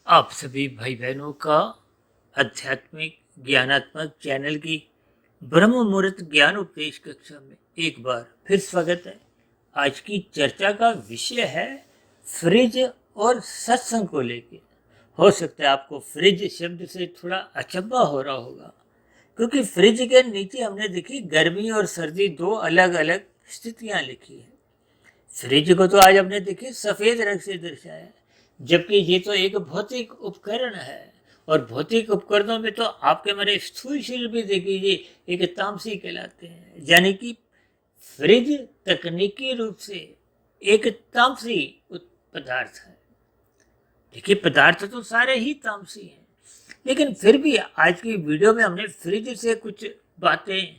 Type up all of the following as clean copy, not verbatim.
आप सभी भाई बहनों का आध्यात्मिक ज्ञानात्मक चैनल की ब्रह्म मुहूर्त ज्ञान उपदेश कक्षा में एक बार फिर स्वागत है। आज की चर्चा का विषय है फ्रिज और सत्संग को लेकर। हो सकता है आपको फ्रिज शब्द से थोड़ा अचंभा हो रहा होगा, क्योंकि फ्रिज के नीचे हमने देखी गर्मी और सर्दी दो अलग अलग स्थितियां लिखी है। फ्रिज को तो आज हमने देखी सफेद रंग से दर्शाया है, जबकि ये तो एक भौतिक उपकरण है। और भौतिक उपकरणों में तो आपके हमारे स्थूल शरीर भी देखिए एक तामसी कहलाते हैं, यानी कि फ्रिज तकनीकी रूप से एक तामसी पदार्थ है। देखिए पदार्थ तो सारे ही तामसी हैं, लेकिन फिर भी आज की वीडियो में हमने फ्रिज से कुछ बातें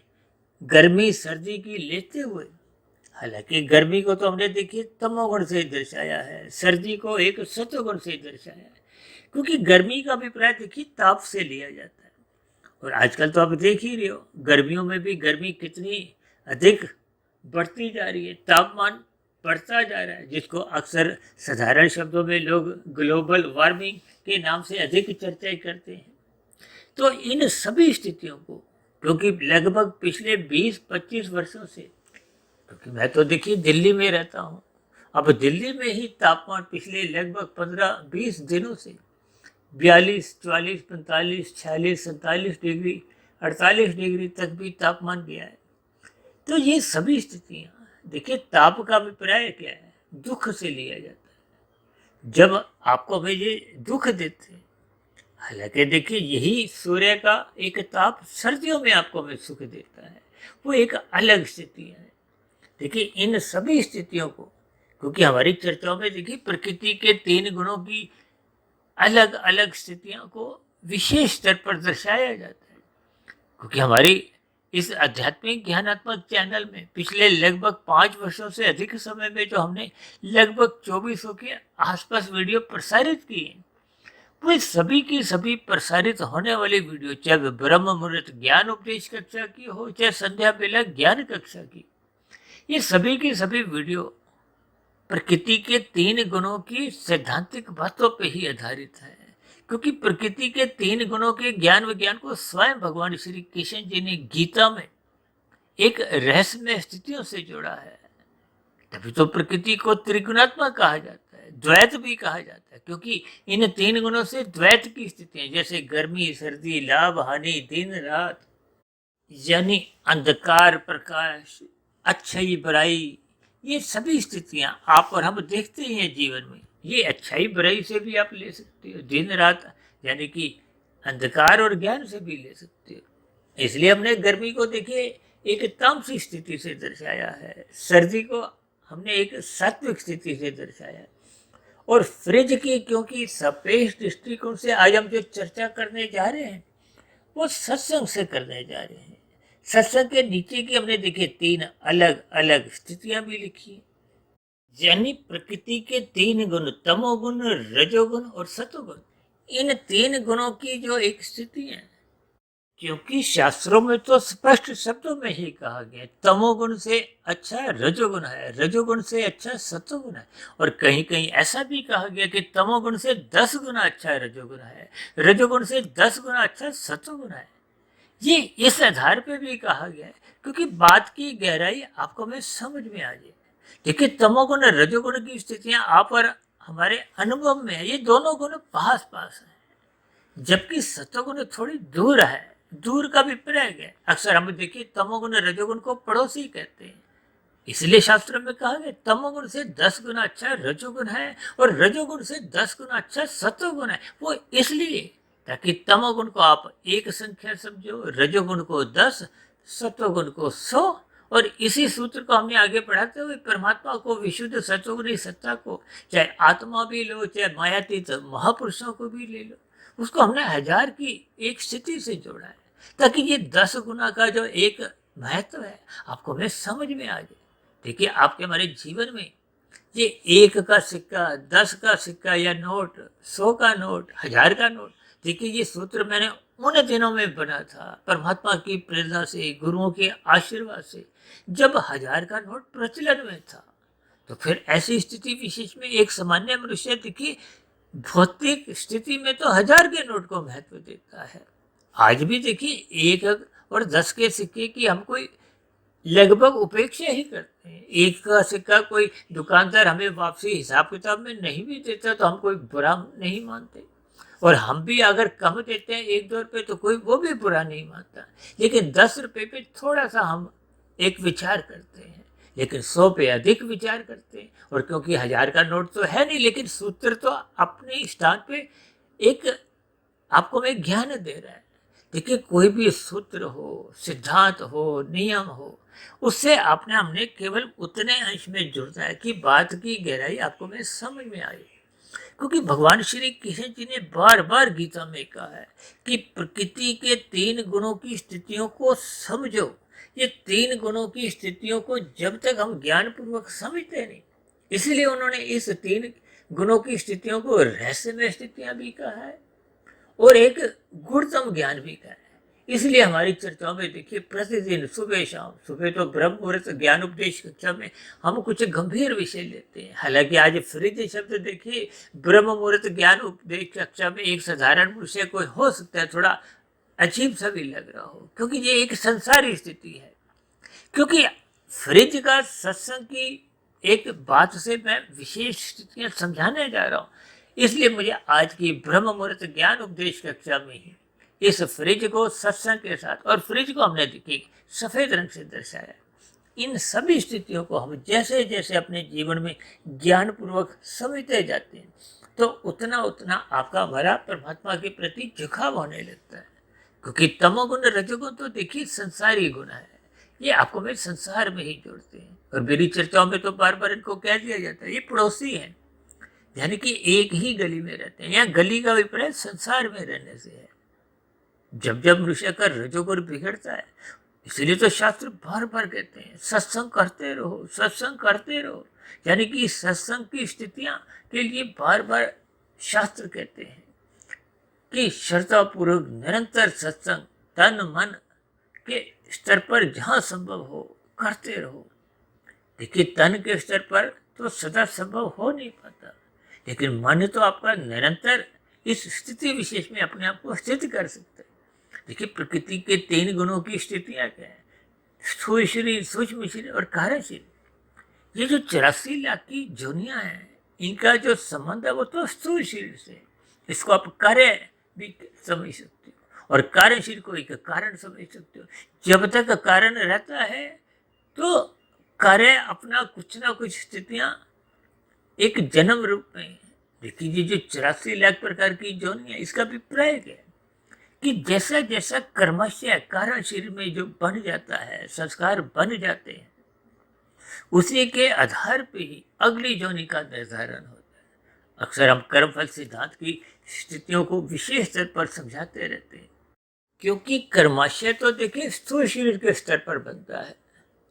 गर्मी सर्दी की लेते हुए, हालांकि गर्मी को तो हमने देखिए तमोगुण से दर्शाया है, सर्दी को एक सत्वगुण से दर्शाया है, क्योंकि गर्मी का अभिप्राय देखिए ताप से लिया जाता है। और आजकल तो आप देख ही रहे हो, गर्मियों में भी गर्मी कितनी अधिक बढ़ती जा रही है, तापमान बढ़ता जा रहा है, जिसको अक्सर साधारण शब्दों में लोग ग्लोबल वार्मिंग के नाम से अधिक चर्चा करते हैं। तो इन सभी स्थितियों को, क्योंकि लगभग पिछले 20-25 वर्षों से, क्योंकि मैं तो देखिए दिल्ली में रहता हूँ, अब दिल्ली में ही तापमान पिछले लगभग 15-20 दिनों से 42, 44, 45, 46, 47 डिग्री, 48 डिग्री तक भी तापमान गया है। तो ये सभी स्थितियाँ देखिए, ताप का अभिप्राय क्या है? दुख से लिया जाता है। जब आपको हमें ये दुख देते हैं, हालांकि देखिए यही सूर्य का एक ताप सर्दियों में आपको हमें सुख देता है, वो एक अलग स्थिति है। देखिए इन सभी स्थितियों को, क्योंकि हमारी चर्चाओं में देखिए प्रकृति के 3 गुणों की अलग अलग स्थितियों को विशेष स्तर पर दर्शाया जाता है, क्योंकि हमारी इस आध्यात्मिक ज्ञानात्मक चैनल में पिछले लगभग 5 वर्षों से अधिक समय में जो हमने लगभग 2400 के आसपास वीडियो प्रसारित की है, वो सभी की सभी प्रसारित होने वाली वीडियो, चाहे ब्रह्म मुहूर्त ज्ञान उपदेश कक्षा की हो, चाहे संध्या बेला ज्ञान कक्षा की, ये सभी की सभी वीडियो प्रकृति के 3 गुणों की सैद्धांतिक बातों पे ही आधारित है। क्योंकि प्रकृति के 3 गुणों के ज्ञान विज्ञान को स्वयं भगवान श्री कृष्ण जी ने गीता में एक रहस्यमय स्थितियों से जोड़ा है। तभी तो प्रकृति को त्रिगुणात्मक कहा जाता है, द्वैत भी कहा जाता है, क्योंकि इन 3 गुणों से द्वैत की स्थितियां, जैसे गर्मी सर्दी, लाभ हानि, दिन रात, यानी अंधकार प्रकाश, अच्छाई बुराई, ये सभी स्थितियां आप और हम देखते ही हैं जीवन में। ये अच्छाई बुराई से भी आप ले सकते हो, दिन रात यानी कि अंधकार और ज्ञान से भी ले सकते हो। इसलिए हमने गर्मी को देखिए एक तामसिक स्थिति से दर्शाया है, सर्दी को हमने एक सात्विक स्थिति से दर्शाया है। और फ्रिज की क्योंकि सापेक्ष दृष्टिकोण से आज हम जो चर्चा करने जा रहे हैं, वो सत्संग से करने जा रहे हैं। सत्संग के नीचे की हमने देखे 3 अलग अलग स्थितियां भी लिखी, यानी प्रकृति के 3 गुण, तमोगुण, रजोगुण और सतोगुण। इन 3 गुणों की जो एक स्थिति है, क्योंकि शास्त्रों में तो स्पष्ट शब्दों में ही कहा गया, तमोगुण से अच्छा रजोगुण है, रजोगुण से अच्छा सतोगुण है। और कहीं कहीं ऐसा भी कहा गया कि तमोगुण से 10 गुना अच्छा रजोगुण है, रजोगुण से 10 गुना अच्छा सतोगुण है। ये इस आधार पे भी कहा गया है, क्योंकि बात की गहराई आपको हमें समझ में आ जाए। देखिए तमोगुण और रजोगुण की स्थितियां आप और हमारे अनुभव में है, ये दोनों गुण पास पास है, जबकि सतोगुण थोड़ी दूर है। दूर का भी प्रयोग है, अक्सर हम देखिए तमोगुण रजोगुण को पड़ोसी कहते हैं। इसलिए शास्त्र में कहा गया तमोगुण से 10 गुना अच्छा रजोगुण है और रजोगुण से 10 गुना अच्छा सतोगुण है। वो इसलिए ताकि तमोगुण को आप एक संख्या समझो, रजोगुण को 10, सतोगुण को 100। और इसी सूत्र को हमने आगे बढ़ाते हुए परमात्मा को, विशुद्ध सतोगुणी सत्ता को, चाहे आत्मा भी लो, चाहे मायातीत महापुरुषों को भी ले लो, उसको हमने 1000 की एक स्थिति से जोड़ा है, ताकि ये 10 गुना का जो एक महत्व है आपको हमें समझ में आ जाए। देखिए आपके हमारे जीवन में ये 1 का सिक्का, 10 का सिक्का या नोट, 100 का नोट, 1000 का नोट, देखिए ये सूत्र मैंने उन दिनों में बना था परमात्मा की प्रेरणा से, गुरुओं के आशीर्वाद से, जब 1000 का नोट प्रचलन में था। तो फिर ऐसी स्थिति विशेष में एक सामान्य मनुष्य देखिए भौतिक स्थिति में तो 1000 के नोट को महत्व देता है। आज भी देखिए 1 और 10 के सिक्के की हम कोई लगभग उपेक्षा ही करते हैं। 1 का सिक्का कोई दुकानदार हमें वापसी हिसाब किताब में नहीं भी देता तो हम कोई बुरा नहीं मानते, और हम भी अगर कम देते हैं 1-2 रुपये तो कोई वो भी बुरा नहीं मानता। लेकिन 10 रुपये पे थोड़ा सा हम एक विचार करते हैं, लेकिन 100 पे अधिक विचार करते हैं। और क्योंकि 1000 का नोट तो है नहीं, लेकिन सूत्र तो अपने स्थान पे एक आपको मैं ज्ञान दे रहा है। देखिए कोई भी सूत्र हो, सिद्धांत हो, नियम हो, उससे आपने हमने केवल उतने अंश में जुड़ना है कि बात की गहराई आपको में समझ में आई। क्योंकि भगवान श्री कृष्ण जी ने बार बार गीता में कहा है कि प्रकृति के 3 गुणों की स्थितियों को समझो। ये 3 गुणों की स्थितियों को जब तक हम ज्ञान पूर्वक समझते नहीं, इसलिए उन्होंने इस 3 गुणों की स्थितियों को रहस्यमय स्थितियां भी कहा है और एक गुणतम ज्ञान भी कहा है। इसलिए हमारी चर्चाओं में देखिए प्रतिदिन सुबह शाम, सुबह तो ब्रह्म मुहूर्त ज्ञान उपदेश कक्षा में हम कुछ गंभीर विषय लेते हैं। हालांकि आज फ्रिज शब्द देखिए ब्रह्म मुहूर्त ज्ञान उपदेश कक्षा में एक साधारण विषय कोई हो सकता है थोड़ा अजीब सा भी लग रहा हो, क्योंकि ये एक संसारी स्थिति है। क्योंकि फ्रिज का सत्संग की एक बात से मैं विशेष स्थितियां समझाने जा रहा हूँ, इसलिए मुझे आज की ब्रह्म मुहूर्त ज्ञान उपदेश कक्षा में ही इस फ्रिज को सत्संग के साथ, और फ्रिज को हमने देखिए सफेद रंग से दर्शाया। इन सभी स्थितियों को हम जैसे जैसे अपने जीवन में ज्ञान पूर्वक समझते जाते हैं तो उतना उतना आपका हमारा परमात्मा के प्रति झुकाव होने लगता है। क्योंकि तमोगुण रजोगुण तो देखिए संसारी गुण है, ये आपको में संसार में ही जोड़ते हैं। और मेरी चर्चाओं में तो बार बार इनको कह दिया जाता है ये पड़ोसी हैं, यानी कि एक ही गली में रहते हैं। यहाँ गली का अभिप्राय संसार में रहने से है। जब जब मनुष्य का रजोगुण बिगड़ता है, इसलिए तो शास्त्र बार बार कहते हैं सत्संग करते रहो, सत्संग करते रहो। यानी कि सत्संग की स्थितियां के लिए बार बार शास्त्र कहते हैं कि श्रद्धापूर्वक निरंतर सत्संग तन मन के स्तर पर जहां संभव हो करते रहो। देखिए तन के स्तर पर तो सदा संभव हो नहीं पाता, लेकिन मन तो आपका निरंतर इस स्थिति विशेष में अपने आप को स्थित कर सकता है। देखिए प्रकृति के 3 गुणों की स्थितियां क्या है, स्थूल शरीर, सूक्ष्म शरीर और कारण शरीर। ये जो 84 लाख की जोनियां हैं, इनका जो संबंध है वो तो स्थूल शरीर से। इसको आप कार्य भी समझ सकते हो और कारण शरीर को एक कारण समझ सकते हो। जब तक कारण रहता है तो कार्य अपना कुछ ना कुछ स्थितियां एक जन्म रूप में। देखिए ये जो 84 लाख प्रकार की जोनियां, इसका अभिप्राय है कि जैसा जैसा कर्मशय कारण शरीर में जो बन जाता है, संस्कार बन जाते हैं, उसी के आधार पे ही अगली जोनि का निर्धारण होता है। अक्सर हम कर्मफल सिद्धांत की स्थितियों को विशेष स्तर पर समझाते रहते हैं, क्योंकि कर्माशय तो देखिए स्थूल शरीर के स्तर पर बनता है।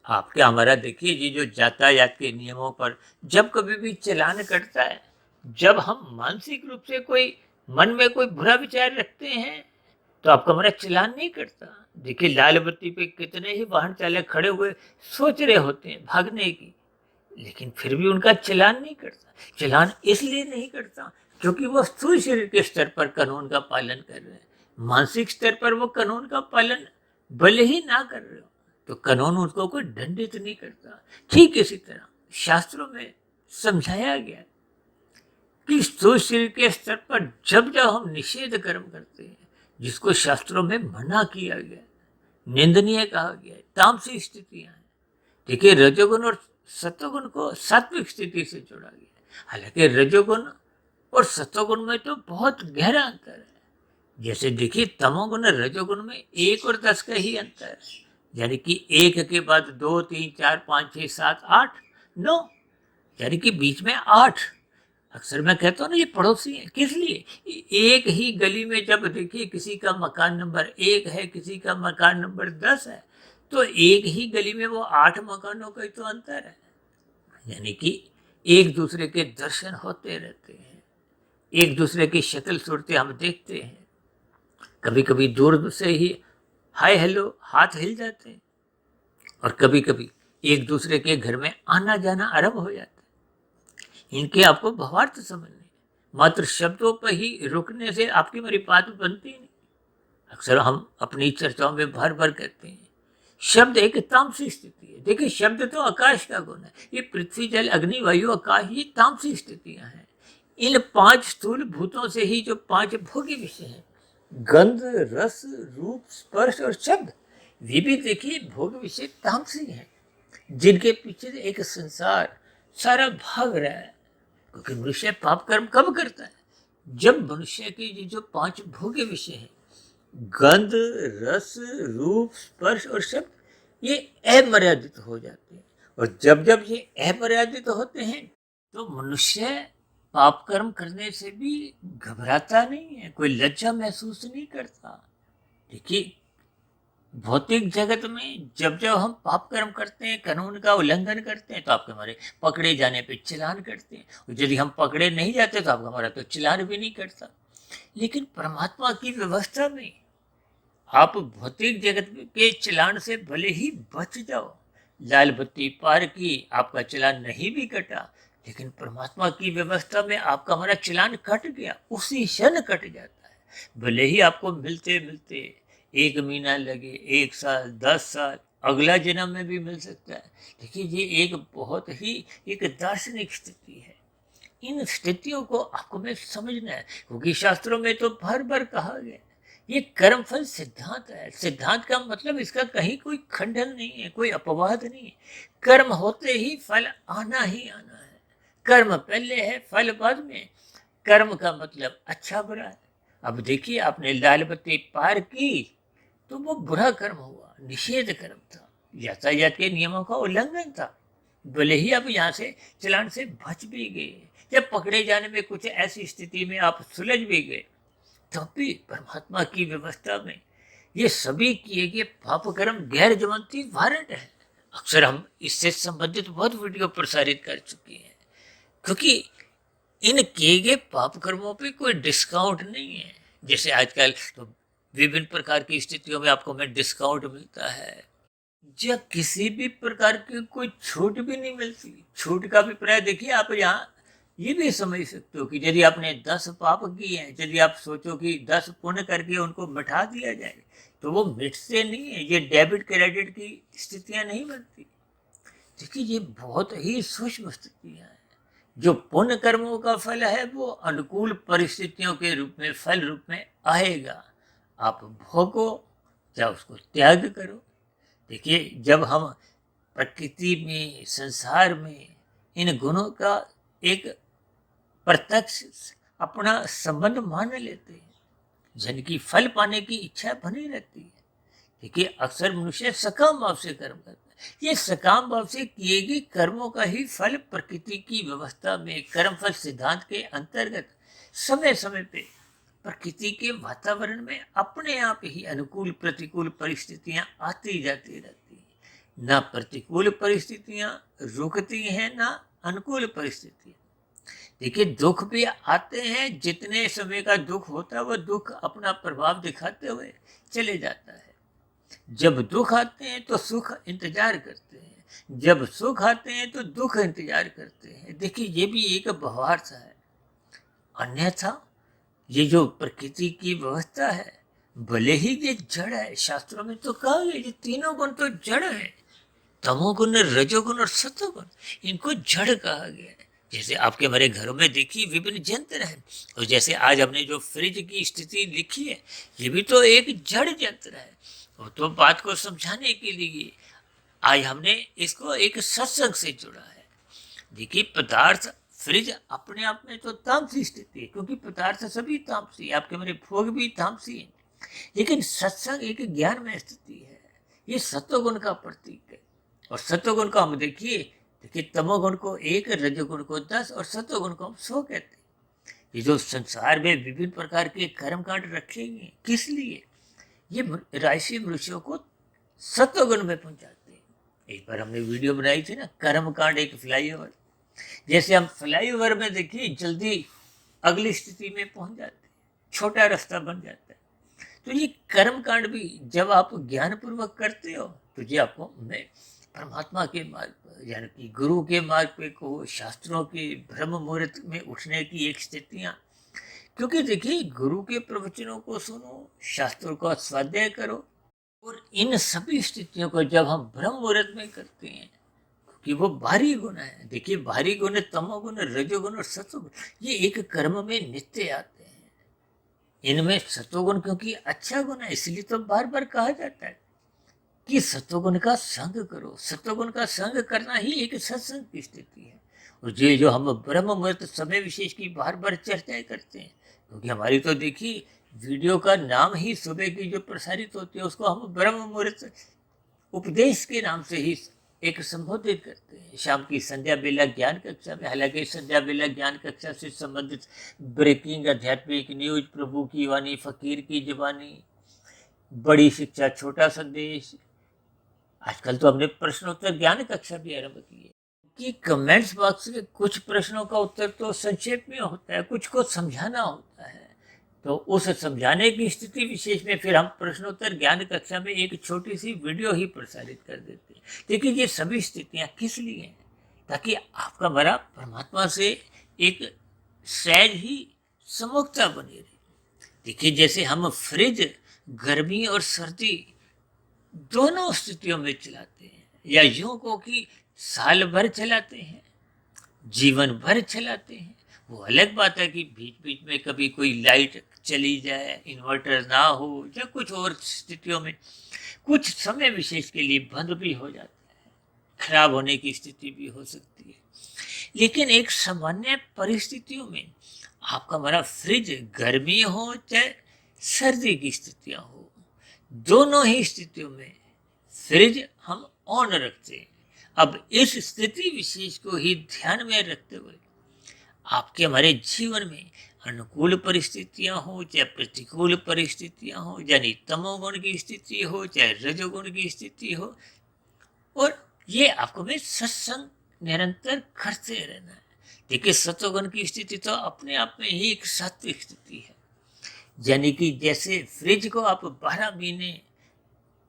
आपके हमारा देखिए ये जो यातायात के नियमों पर जब कभी भी चलान कटता है, जब हम मानसिक रूप से कोई मन में कोई बुरा विचार रखते हैं तो आपका हमारा चलान नहीं कटता। देखिए लाल बत्ती पे कितने ही वाहन चालक खड़े हुए सोच रहे होते हैं भागने की, लेकिन फिर भी उनका चलान नहीं कटता। चलान इसलिए नहीं कटता क्योंकि वो स्थूल शरीर के स्तर पर कानून का पालन कर रहे हैं। मानसिक स्तर पर वो कानून का पालन भले ही ना कर रहे हो तो कानून उनको कोई दंडित नहीं करता। ठीक इसी तरह शास्त्रों में समझाया गया कि स्थूल शरीर के स्तर पर जब जब हम निषेध कर्म करते हैं, जिसको शास्त्रों में मना किया गया, निंदनीय कहा गया है, तामसिक स्थितियां हैं। देखिए रजोगुण और सत्वगुण को सात्विक स्थिति से जोड़ा गया। हालांकि रजोगुण और सत्वगुण में तो बहुत गहरा अंतर है। जैसे देखिए तमोगुण रजोगुण में 1 और 10 का ही अंतर है, यानी कि 1 के बाद 2, 3, 4, 5, 6, 7, 8, 9, यानी कि बीच में 8। अक्सर मैं कहता हूँ ना ये पड़ोसी है, किस लिए? एक ही गली में जब देखिए किसी का मकान नंबर 1 है, किसी का मकान नंबर 10 है, तो एक ही गली में वो 8 मकानों का ही तो अंतर है। यानी कि एक दूसरे के दर्शन होते रहते हैं, एक दूसरे की शक्ल सूरतें हम देखते हैं। कभी कभी दूर से ही हाय हेलो हाथ हिल जाते हैं, और कभी कभी एक दूसरे के घर में आना जाना आरंभ हो जाता है। इनके आपको भावार्थ समझने, मात्र शब्दों पर ही रुकने से आपकी मेरी बात बनती नहीं। अक्सर हम अपनी चर्चाओं में भर भर कहते हैं शब्द एक तामसी स्थिति है। देखिए, शब्द तो आकाश का गुण है। ये पृथ्वी, जल, अग्नि, वायु, आकाश, ये तामसी स्थितियां हैं। इन 5 स्थूल भूतों से ही जो 5 भोग्य विषय हैं, गंध, रस, रूप, स्पर्श और शब्द, वे भी देखिए भोग विषय तामसी हैं, जिनके पीछे एक संसार सारा भाग रहा है। क्योंकि मनुष्य पाप कर्म कब करता है? जब मनुष्य के ये जो 5 भोग्य विषय हैं, गंध, रस, रूप, स्पर्श और शब्द, ये अमर्यादित हो जाते हैं। और जब जब ये अमर्यादित होते हैं तो मनुष्य पाप कर्म करने से भी घबराता नहीं है, कोई लज्जा महसूस नहीं करता। देखिए, भौतिक जगत में जब जब हम पाप कर्म करते हैं, कानून का उल्लंघन करते हैं, तो आपके हमारे पकड़े जाने पे चालान करते हैं। और यदि हम पकड़े नहीं जाते तो आपका हमारा तो चालान भी नहीं करता। लेकिन परमात्मा की व्यवस्था में आप भौतिक जगत के चालान से भले ही बच जाओ, लाल बत्ती पार की, आपका चालान नहीं भी कटा, लेकिन परमात्मा की व्यवस्था में आपका हमारा चालान कट गया, उसी क्षण कट जाता है। भले ही आपको मिलते मिलते 1 महीना लगे, 1 साल, 10 साल, अगला जन्म में भी मिल सकता है। देखिए, ये एक बहुत ही एक दार्शनिक स्थिति है। इन स्थितियों को आपको में समझना है, क्योंकि शास्त्रों में तो भर भर कहा गया ये कर्मफल सिद्धांत है। सिद्धांत का मतलब इसका कहीं कोई खंडन नहीं है, कोई अपवाद नहीं है। कर्म होते ही फल आना ही आना है। कर्म पहले है, फल बाद में। कर्म का मतलब अच्छा बुरा है। अब देखिए, आपने लाल बत्ती पार की तो वो बुरा कर्म हुआ, निषेध कर्म था, यातायात के नियमों का उल्लंघन था। भले ही आप यहाँ से चालान से बच भी गए, जब पकड़े जाने में कुछ ऐसी स्थिति में आप सुलझ भी गए, तब भी परमात्मा की व्यवस्था में ये सभी किए गए पाप कर्म गैर जमानती वारंट है। अक्सर हम इससे संबंधित बहुत वीडियो प्रसारित कर चुके हैं, क्योंकि इन किए गए पाप कर्मों पे कोई डिस्काउंट नहीं है। जैसे आजकल तो विभिन्न प्रकार की स्थितियों में आपको में डिस्काउंट मिलता है, जब किसी भी प्रकार की कोई छूट भी नहीं मिलती। छूट का अभिप्राय देखिए, आप यहाँ ये भी समझ सकते हो कि यदि आपने 10 पाप किए हैं, यदि आप सोचो कि 10 पुण्य करके उनको मिटा दिया जाए, तो वो मिटते नहीं है। ये डेबिट क्रेडिट की स्थितियां नहीं बनती। देखिए, ये बहुत ही सूक्ष्म स्थितियां हैं। जो पुण्य कर्मों का फल है वो अनुकूल परिस्थितियों के रूप में, फल रूप में आएगा। आप भोगो या उसको त्याग करो। देखिए, जब हम प्रकृति में, संसार में इन गुणों का एक प्रत्यक्ष अपना संबंध मान लेते हैं, जिनकी फल पाने की इच्छा बनी रहती है। देखिए, अक्सर मनुष्य सकाम भाव से कर्म करता है। ये सकाम भाव से किए गए कर्मों का ही फल प्रकृति की व्यवस्था में, कर्म फल सिद्धांत के अंतर्गत समय समय पे प्रकृति के वातावरण में अपने आप ही अनुकूल प्रतिकूल परिस्थितियां आती जाती रहती हैं। ना प्रतिकूल परिस्थितियां रुकती हैं, ना अनुकूल परिस्थितियां। देखिए, दुख भी आते हैं, जितने समय का दुख होता है वो दुख अपना प्रभाव दिखाते हुए चले जाता है। जब दुख आते हैं तो सुख इंतजार करते हैं, जब सुख आते हैं तो दुख इंतजार करते हैं। देखिए, ये भी एक भावार्थ है। अन्यथा ये जो प्रकृति की व्यवस्था है, भले ही ये जड़ है, शास्त्रों में तो कहा गया ये तीनों गुण तो जड़ है, तमोगुण, रजोगुण और सतोगुण, इनको जड़ कहा गया है। जैसे आपके हमारे घरों में देखिए विभिन्न यंत्र हैं, और जैसे आज हमने जो फ्रिज की स्थिति लिखी है, ये भी तो एक जड़ यंत्र है। वो तो बात को समझाने के लिए आज हमने इसको एक सत्संग से जुड़ा है। देखिए, पदार्थ फ्रिज अपने आप में तो तामसी स्थिति है, क्योंकि पदार्थ सभी तामसी, आपके मेरे भोग भी तामसी है। लेकिन सत्संग एक ज्ञान में स्थिति है, ये सत्वगुण का प्रतीक है। और सत्वगुण को हम देखिए तमोगुण को 1, रजोगुण को 10 और सत्वगुण को हम 100 कहते हैं। ये जो संसार में विभिन्न प्रकार के कर्मकांड रखे गए, किस लिए? ये राशि मनुष्यों को सत्वगुण में पहुंचाते हैं। एक बार हमने वीडियो बनाई थी ना, कर्मकांड एक फ्लाईओवर। जैसे हम फ्लाईओवर में देखिए जल्दी अगली स्थिति में पहुंच जाते हैं, छोटा रास्ता बन जाता है। तो ये कर्म कांड भी जब आप ज्ञान पूर्वक करते हो, तो ये आपको मैं परमात्मा के मार्ग पर, यानी कि गुरु के मार्ग पे को, शास्त्रों के ब्रह्म मुहूर्त में उठने की एक स्थितियां क्योंकि देखिए, गुरु के प्रवचनों को सुनो, शास्त्रों का स्वाध्याय करो, और इन सभी स्थितियों को जब हम ब्रह्म मुहूर्त में करते हैं, कि वो भारी गुण है। देखिए, भारी गुण, तमोगुण, रजोगुण और सतोगुण, ये एक कर्म में नित्य आते हैं। इनमें सतोगुण क्योंकि अच्छा गुण है, इसलिए तो बार बार कहा जाता है कि सतोगुण का संग करो। सतोगुण का संग करना ही एक सत्संग की स्थिति है। और ये जो हम ब्रह्म मुहूर्त समय विशेष की बार बार चर्चाएं करते हैं, क्योंकि हमारी तो देखिए वीडियो का नाम ही सुबह की जो प्रसारित होती है उसको हम ब्रह्म मुहूर्त उपदेश के नाम से ही एक संबोधित करते हैं। शाम की संध्या बेला ज्ञान कक्षा में, हालांकि संध्या बेला ज्ञान कक्षा से संबंधित ब्रेकिंग आध्यात्मिक न्यूज, प्रभु की वाणी, फकीर की जुबानी, बड़ी शिक्षा, छोटा संदेश, आजकल तो हमने प्रश्नोत्तर ज्ञान कक्षा भी आरंभ की है कि कमेंट्स बॉक्स में कुछ प्रश्नों का उत्तर तो संक्षेप में होता है, कुछ को समझाना होता है। तो उस समझाने की स्थिति विशेष में फिर हम प्रश्नोत्तर ज्ञान कक्षा में एक छोटी सी वीडियो ही प्रसारित कर देते हैं। देखिए, ये सभी स्थितियां किस लिए हैं? ताकि आपका हमारा परमात्मा से एक सहज ही समुखता बनी रहे। देखिए, जैसे हम फ्रिज गर्मी और सर्दी दोनों स्थितियों में चलाते हैं, या यूं को कि साल भर चलाते हैं, जीवन भर चलाते हैं। वो अलग बात है कि बीच बीच में कभी कोई लाइट चली जाए, इन्वर्टर ना हो, या कुछ और स्थितियों में कुछ समय विशेष के लिए बंद भी हो जाता है, खराब होने की स्थिति भी हो सकती है। लेकिन एक सामान्य परिस्थितियों में आपका हमारा फ्रिज गर्मी हो चाहे सर्दी की स्थितियां हो, दोनों ही स्थितियों में फ्रिज हम ऑन रखते हैं। अब इस स्थिति विशेष को ही ध्यान में रखते हुए आपके हमारे जीवन में अनुकूल परिस्थितियां हो चाहे प्रतिकूल परिस्थितियां हो, यानी तमोगुण की स्थिति हो चाहे रजोगुण की स्थिति हो, और ये आपको में सत्संग निरंतर करते रहना है। देखिए, सतोगुण की स्थिति तो अपने आप में ही एक सात्विक स्थिति है, यानी कि जैसे फ्रिज को आप 12 महीने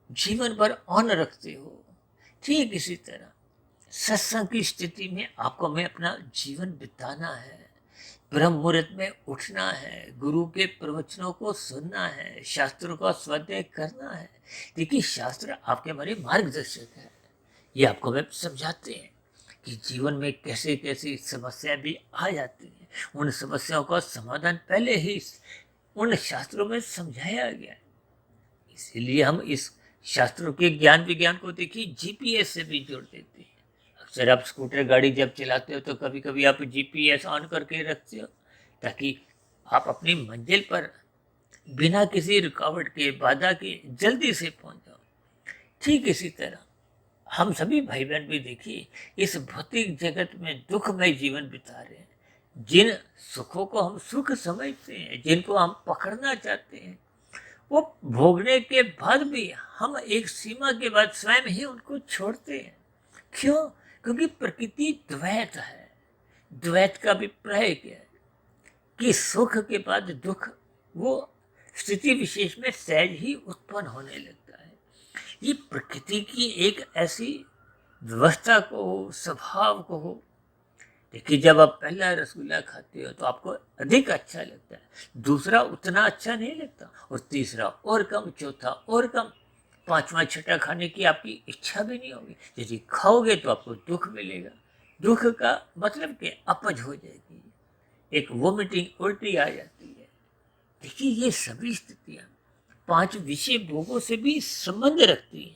जीवन भर ऑन रखते हो, ठीक इसी तरह सत्संग की स्थिति में आपको में अपना जीवन बिताना है। ब्रह्म मुहूर्त में उठना है, गुरु के प्रवचनों को सुनना है, शास्त्रों का स्वाध्याय करना है। देखिए, शास्त्र आपके हमारे मार्गदर्शक है। ये आपको वे समझाते हैं कि जीवन में कैसे कैसे समस्याएं भी आ जाती हैं, उन समस्याओं का समाधान पहले ही उन शास्त्रों में समझाया गया है। इसीलिए हम इस शास्त्रों के ज्ञान विज्ञान को देखिए जीपीएस से भी जोड़ देते हैं। अक्सर आप स्कूटर गाड़ी जब चलाते हो तो कभी कभी आप जीपीएस ऑन करके रखते हो, ताकि आप अपनी मंजिल पर बिना किसी रुकावट के, बाधा के जल्दी से पहुंच जाओ। ठीक इसी तरह हम सभी भाई बहन भी देखिए इस भौतिक जगत में दुखमय जीवन बिता रहे हैं। जिन सुखों को हम सुख समझते हैं, जिनको हम पकड़ना चाहते हैं, वो भोगने के बाद भी हम एक सीमा के बाद स्वयं ही उनको छोड़ते हैं। क्यों? क्योंकि प्रकृति द्वैत है। द्वैत का अभिप्राय क्या है कि सुख के बाद दुख, वो स्थिति विशेष में सहज ही उत्पन्न होने लगता है। ये प्रकृति की एक ऐसी व्यवस्था को हो, स्वभाव को हो। देखिए, जब आप पहला रसगुल्ला खाते हो तो आपको अधिक अच्छा लगता है, दूसरा उतना अच्छा नहीं लगता, और तीसरा और कम, चौथा और कम, पांचवा छठा खाने की आपकी इच्छा भी नहीं होगी। यदि खाओगे तो आपको दुख मिलेगा। दुख का मतलब कि अपच हो जाएगी, एक वोमिटिंग, उल्टी आ जाती है। देखिए, ये सभी स्थितियां 5 विषय भोगों से भी संबंध रखती हैं।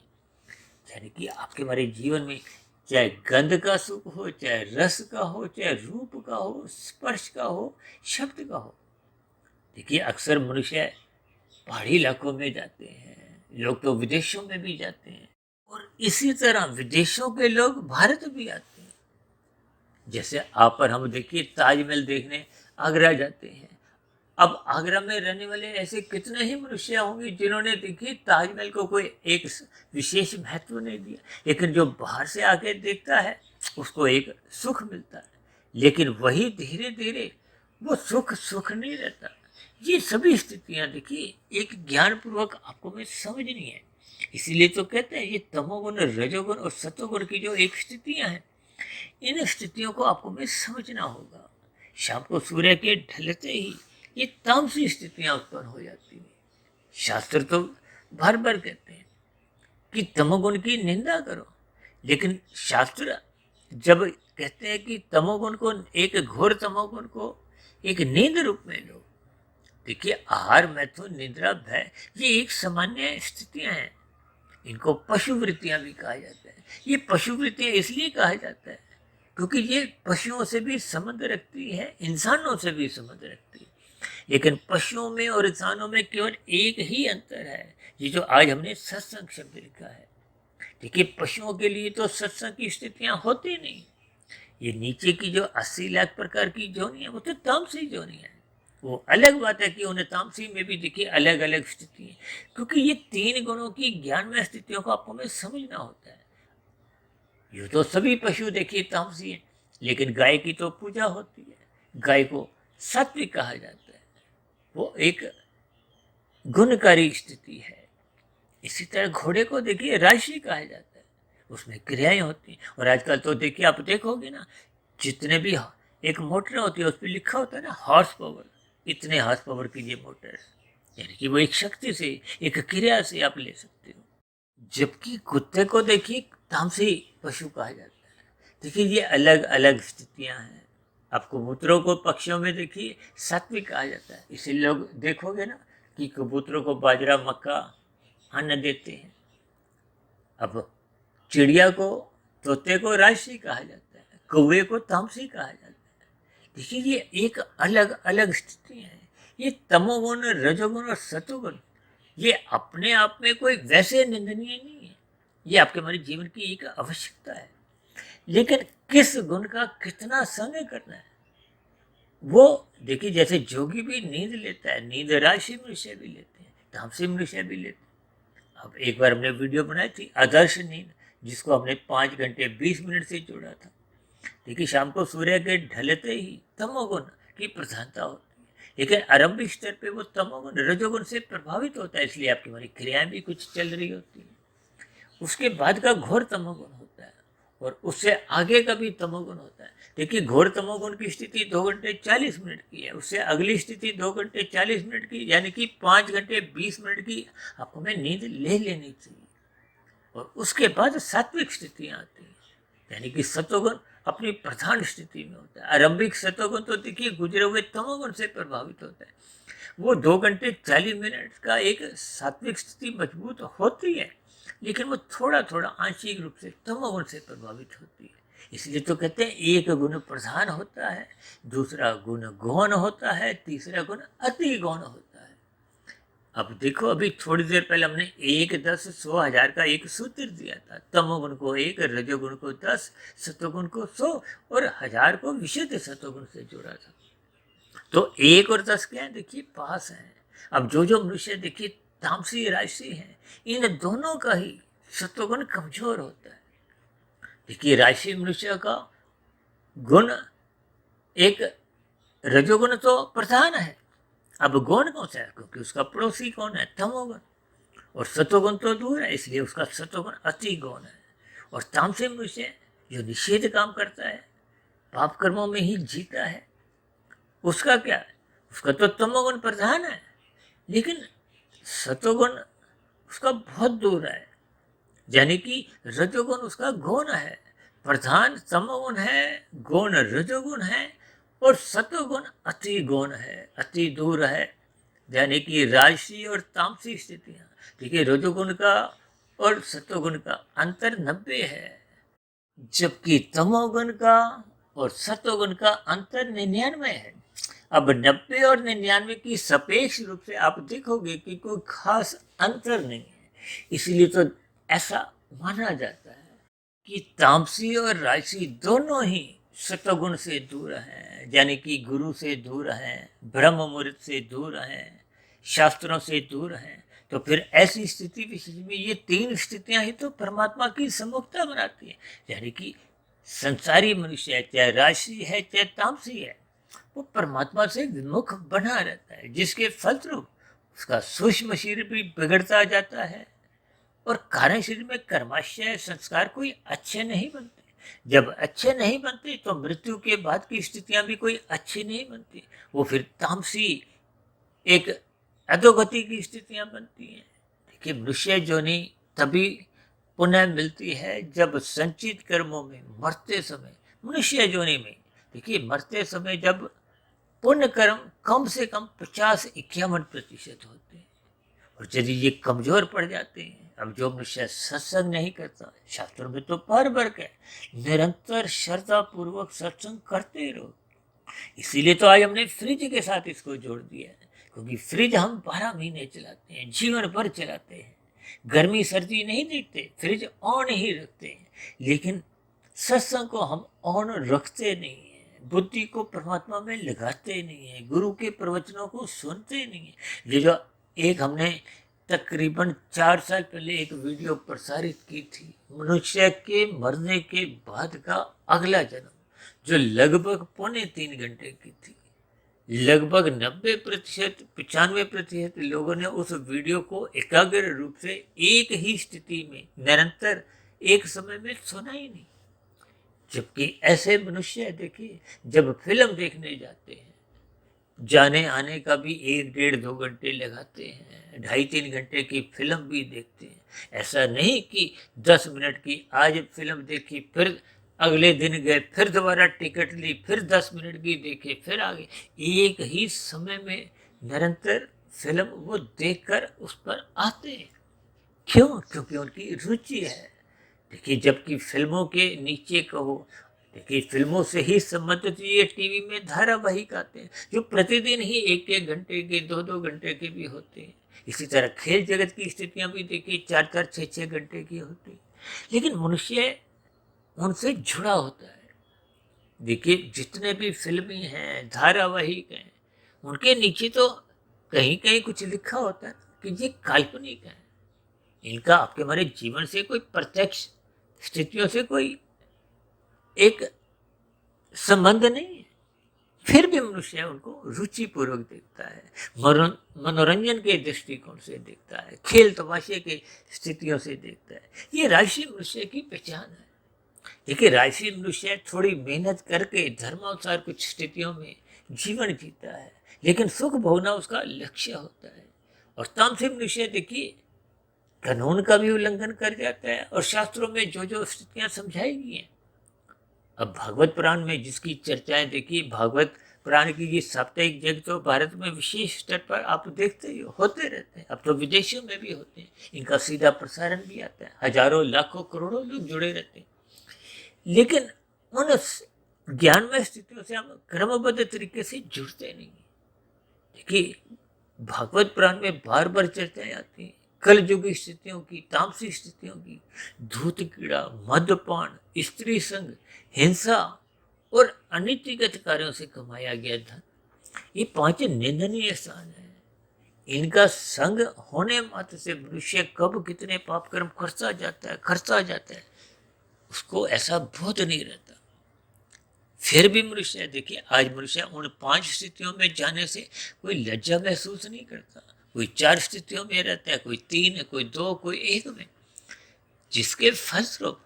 यानी कि आपके हमारे जीवन में चाहे गंध का सुख हो, चाहे रस का हो, चाहे रूप का हो, स्पर्श का हो, शब्द का हो। देखिए, अक्सर मनुष्य पहाड़ी इलाकों में जाते हैं, लोग तो विदेशों में भी जाते हैं, और इसी तरह विदेशों के लोग भारत भी आते हैं। जैसे आप पर हम देखिए ताजमहल देखने आगरा जाते हैं। अब आगरा में रहने वाले ऐसे कितने ही मनुष्य होंगे जिन्होंने देखिए ताजमहल को कोई एक विशेष महत्व नहीं दिया, लेकिन जो बाहर से आके देखता है उसको एक सुख मिलता है। लेकिन वही धीरे धीरे वो सुख सुख नहीं रहता। ये सभी स्थितियां देखिए एक ज्ञान पूर्वक आपको में समझनी है। इसीलिए तो कहते हैं ये तमोगुण, रजोगुण और सतोगुण की जो एक स्थितियां हैं, इन स्थितियों को आपको में समझना होगा। शाम को सूर्य के ढलते ही ये तामसी स्थितियां उत्पन्न हो जाती हैं। शास्त्र तो बार बार कहते हैं कि तमोगुण की निंदा करो, लेकिन शास्त्र जब कहते हैं कि तमोगुण को, एक घोर तमोगुण को एक नींद रूप में लो। देखिए, आहार, मैथुन, निद्रा, भय, ये एक सामान्य स्थितियां हैं। इनको पशु वृत्तियां भी कहा जाता है। ये पशु वृत्तियां इसलिए कहा जाता है क्योंकि ये पशुओं से भी संबंध रखती है, इंसानों से भी संबंध रखती है। लेकिन पशुओं में और इंसानों में केवल एक ही अंतर है, ये जो आज हमने सत्संग शब्द लिखा है। देखिए, पशुओं के लिए तो सत्संग की स्थितियां होती नहीं। ये नीचे की जो 80 लाख प्रकार की जोनि है, वो तो तामसी जोनि है। वो अलग बात है कि उन्हें तामसी में भी देखिए अलग अलग स्थिति है, क्योंकि ये 3 गुणों की ज्ञानमय स्थितियों को आपको हमें समझना होता है। यूँ तो सभी पशु देखिए तामसी हैं, लेकिन गाय की तो पूजा होती है। गाय को सात्विक कहा जाता है, वो एक गुणकारी स्थिति है। इसी तरह घोड़े को देखिए राशि कहा जाता है, उसमें क्रियाएं होती हैं। और आजकल तो देखिए, आप देखोगे ना, जितने भी एक मोटर होती है उस पर लिखा होता है ना हॉर्स पावर, इतने हॉर्स पावर की ये मोटर, यानी कि वो एक शक्ति से, एक क्रिया से आप ले सकते हो। जबकि कुत्ते को देखिए तामसी पशु कहा जाता है। देखिए, ये अलग अलग स्थितियां हैं। आप कबूतरों को पक्षियों में देखिए सात्विक कहा जाता है। इसे लोग देखोगे ना कि कबूतरों को बाजरा, मक्का अन्न देते हैं। अब चिड़िया को, तोते को राजसी कहा जाता है, कौवे को तामसी कहा जाता है। देखिए, ये एक अलग अलग स्थितियां हैं। ये तमोगुण, रजोगुण और सतोगुण, ये अपने आप में कोई वैसे निंदनीय नहीं है। ये आपके हमारे जीवन की एक आवश्यकता है। लेकिन किस गुण का कितना संग करना है, वो देखिए, जैसे जोगी भी नींद लेता है, नींद राशि मनुष्य भी लेते हैं, तामसी मनुष्य भी लेते हैं। अब एक बार हमने वीडियो बनाई थी आदर्श नींद, जिसको हमने 5 घंटे 20 मिनट से जोड़ा था। देखिए, शाम को सूर्य के ढलते ही तमोगुण की प्रधानता होती है, लेकिन आरंभिक स्तर पे वो तमोगुण रजोगुण से प्रभावित होता है, इसलिए आपकी हमारी क्रियाएं भी कुछ चल रही होती है। उसके बाद का घोर तमोगुण होता है, और उससे आगे का भी तमोगुण होता है। देखिए, घोर तमोगुण की स्थिति 2 घंटे 40 मिनट की है, उससे अगली स्थिति 2 घंटे 40 मिनट की, यानी कि 5 घंटे 20 मिनट की आपको हमें नींद ले लेनी चाहिए। और उसके बाद सात्विक स्थितियां आती हैं, यानी कि सतोगुण अपनी प्रधान स्थिति में होता है। आरंभिक सतोगुण तो देखिए गुजरे हुए तमोगुण से प्रभावित होता है। वो 2 घंटे 40 मिनट का एक सात्विक स्थिति मजबूत होती है, लेकिन वो थोड़ा थोड़ा आंशिक रूप से तमोगुण से प्रभावित होती है। इसलिए तो कहते हैं एक गुण प्रधान होता है, दूसरा गुण गौण होता है, तीसरा गुण अति गौण होता है। अब देखो, अभी थोड़ी देर पहले हमने 1, 10, 100, 1000 का एक सूत्र दिया था। तमोगुण को 1, रजोगुण को 10, सतोगुण को 100 और 1000 को विशुद्ध सतोगुण से जोड़ा था। तो 1 और 10 क्या है, देखिए पास है। अब जो मनुष्य देखिए तामसी राशि है, इन दोनों का ही सत्वगुण कमजोर होता है। देखिए, राशि मनुष्य का गुण एक, रजोगुण तो प्रधान है। अब गौण कौन सा है, क्योंकि उसका पड़ोसी कौन है, तमोगुण। और सत्वगुण तो दूर है, इसलिए उसका सत्वगुण अति गौण है। और तामसी मनुष्य जो निषेध काम करता है, पाप कर्मों में ही जीता है, उसका क्या है, उसका तो तमोगुण प्रधान है, लेकिन सतोगुण उसका बहुत दूर है। यानी कि रजोगुण उसका गौण है, प्रधान तमोगुण है, गौण रजोगुण है, और सतोगुण अति गौण है, अति दूर है। यानी कि राशि और तामसी स्थितियां, देखिए रजोगुण का और सतोगुण का अंतर 90 है, जबकि तमोगुण का और सतोगुण का अंतर 99 है। अब 90 और 99 की सापेक्ष रूप से आप देखोगे कि कोई खास अंतर नहीं है। इसलिए तो ऐसा माना जाता है कि तामसी और राशि दोनों ही सतोगुण से दूर हैं, यानी कि गुरु से दूर हैं, ब्रह्म मुहूर्त से दूर हैं, शास्त्रों से दूर हैं। तो फिर ऐसी स्थिति विशेष में ये 3 स्थितियां ही तो परमात्मा की सम्मुखता बनाती है। यानी कि संसारी मनुष्य है, चाहे राशि है चाहे तामसी है, वो परमात्मा से विमुख बना रहता है, जिसके फलस्वरूप उसका सूक्ष्म शरीर भी बिगड़ता जाता है, और कारण शरीर में कर्माशय संस्कार कोई अच्छे नहीं बनते। जब अच्छे नहीं बनते तो मृत्यु के बाद की स्थितियां भी कोई अच्छी नहीं बनती। वो फिर तामसी एक अधोगति की स्थितियां बनती हैं। देखिए, मनुष्य योनि तभी पुनः मिलती है जब संचित कर्मों में मरते समय, मनुष्य योनि में देखिए मरते समय जब पुण्य कर्म कम से कम 50-51% होते हैं, और यदि ये कमजोर पड़ जाते हैं, अब जो मनुष्य सत्संग नहीं करता, शास्त्रों में तो पर वर्ग है, निरंतर श्रद्धा पूर्वक सत्संग करते रहो। इसीलिए तो आज हमने फ्रिज के साथ इसको जोड़ दिया है, क्योंकि फ्रिज हम 12 महीने चलाते हैं, जीवन भर चलाते हैं, गर्मी सर्दी नहीं देखते, फ्रिज ऑन ही रखते हैं। लेकिन सत्संग को हम ऑन रखते नहीं है, बुद्धि को परमात्मा में लगाते नहीं है, गुरु के प्रवचनों को सुनते नहीं है। ये जो एक हमने तकरीबन 4 साल पहले एक वीडियो प्रसारित की थी, मनुष्य के मरने के बाद का अगला जन्म, जो लगभग 2.25 घंटे की थी, लगभग 90% 95% लोगों ने उस वीडियो को एकाग्र रूप से एक ही स्थिति में निरंतर एक समय में सुना ही नहीं। जबकि ऐसे मनुष्य देखिए, जब फिल्म देखने जाते हैं, जाने आने का भी 1-1.5-2 घंटे लगाते हैं, 2.5-3 घंटे की फिल्म भी देखते हैं। ऐसा नहीं कि 10 मिनट की आज फिल्म देखी, फिर अगले दिन गए, फिर दोबारा टिकट ली, फिर 10 मिनट की देखे, फिर आगे। एक ही समय में निरंतर फिल्म वो देखकर उस पर आते हैं। क्यों? क्योंकि उनकी रुचि है। देखिए, जबकि फिल्मों के नीचे कहो, देखिए फिल्मों से ही संबंधित ये टीवी में धारावाहिक आते हैं, जो प्रतिदिन ही 1-1 घंटे के, 2-2 घंटे के भी होते हैं। इसी तरह खेल जगत की स्थितियां भी देखिए 4-4, 6-6 घंटे की होती है। लेकिन मनुष्य उनसे जुड़ा होता है। देखिए, जितने भी फिल्में हैं, धारावाहिक हैं, उनके नीचे तो कहीं कहीं कुछ लिखा होता है कि ये काल्पनिक है, इनका आपके हमारे जीवन से कोई प्रत्यक्ष स्थितियों से कोई एक संबंध नहीं है। फिर भी मनुष्य उनको रुचिपूर्वक देखता है, मनोरंजन के दृष्टिकोण से देखता है, खेल तमाशे के स्थितियों से देखता है। ये राजसी मनुष्य की पहचान है। देखिए, राजसी मनुष्य थोड़ी मेहनत करके धर्मानुसार कुछ स्थितियों में जीवन जीता है, लेकिन सुख भोगना उसका लक्ष्य होता है। और तामसी मनुष्य देखिए कानून का भी उल्लंघन कर जाता है, और शास्त्रों में जो जो स्थितियां समझाई गई हैं। अब भागवत पुराण में जिसकी चर्चाएं देखिए, भागवत पुराण की ये साप्ताहिक जग तो भारत में विशेष स्तर पर आप देखते ही होते रहते हैं, अब तो विदेशों में भी होते हैं, इनका सीधा प्रसारण भी आता है, हजारों लाखों करोड़ों लोग जुड़े रहते हैं। लेकिन उन ज्ञानमय स्थितियों से हम क्रमबद्ध तरीके से जुड़ते नहीं। देखिए, भागवत पुराण में बार बार चर्चाएं आती हैं कल युगी स्थितियों की, तामसी स्थितियों की, धूत कीड़ा, मद्यपान, स्त्री संग, हिंसा और अनितिगत कार्यों से कमाया गया धन, ये 5 निंदनीय स्थान है। इनका संग होने मात्र से मनुष्य कब कितने पाप कर्म करता जाता है, उसको ऐसा बोध नहीं रहता। फिर भी मनुष्य देखिए, आज मनुष्य उन 5 स्थितियों में जाने से कोई लज्जा महसूस नहीं करता। कोई 4 स्थितियों में रहता है, कोई 3, कोई 2, कोई 1 में, जिसके फलस्वरूप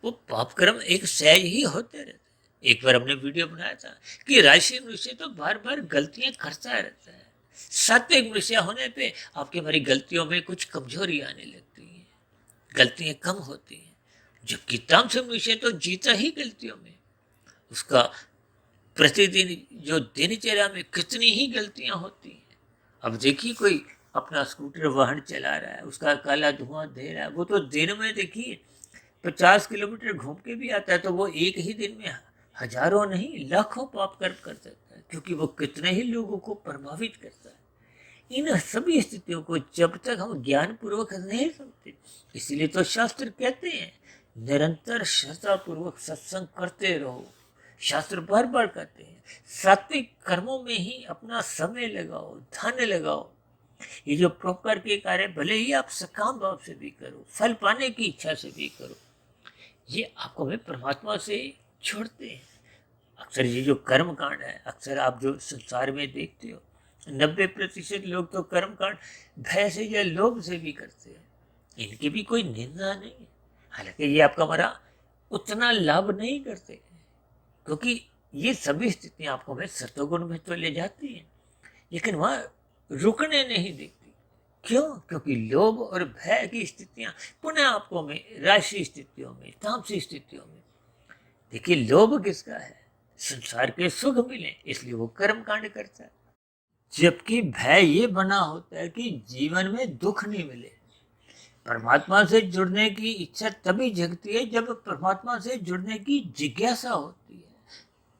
वो पाप कर्म एक सहज ही होते रहते हैं। एक बार हमने वीडियो बनाया था कि राजसी मनुष्य तो बार बार गलतियां करता रहता है, सात्विक मनुष्य होने पे आपके हमारी गलतियों में कुछ कमजोरी आने लगती है, गलतियां कम होती हैं। जबकि तामसिक मनुष्य तो जीता ही गलतियों में, उसका प्रतिदिन जो दिनचर्या में कितनी ही गलतियां होती हैं। अब देखिए, कोई अपना स्कूटर वाहन चला रहा है, उसका काला धुआं दे रहा है, वो तो दिन में देखिए 50 किलोमीटर घूम के भी आता है, तो वो एक ही दिन में हजारों नहीं लाखों पाप कर्म कर सकता है, क्योंकि वो कितने ही लोगों को प्रभावित करता है। इन सभी स्थितियों को जब तक हम ज्ञान पूर्वक नहीं समझते, इसीलिए तो शास्त्र कहते हैं निरंतर श्रद्धा पूर्वक सत्संग करते रहो। शास्त्र बार बार कहते हैं सात्विक कर्मों में ही अपना समय लगाओ, धन लगाओ। ये जो प्रॉपर के कार्य भले ही आप सकाम भाव से भी करो, फल पाने की इच्छा से भी करो, ये आपको हमें परमात्मा से छोड़ते हैं। अक्सर ये जो कर्म कांड है, अक्सर आप जो संसार में देखते हो, 90% लोग तो कर्म कांड भय से या लोभ से भी करते हैं। इनकी भी कोई निंदा नहीं है, हालांकि ये आपका हमारा उतना लाभ नहीं करते, क्योंकि ये सभी स्थितियां आपको हमें सतोगुण में तो ले जाती हैं, लेकिन वहाँ रुकने नहीं देती। क्यों? क्योंकि लोभ और भय की स्थितियां पुनः आपको में राशि स्थितियों में, तामसी स्थितियों में। देखिए, लोभ किसका है? संसार के सुख मिले इसलिए वो कर्म कांड करता है, जबकि भय ये बना होता है कि जीवन में दुख नहीं मिले। परमात्मा से जुड़ने की इच्छा तभी जगती है जब परमात्मा से जुड़ने की जिज्ञासा होती है।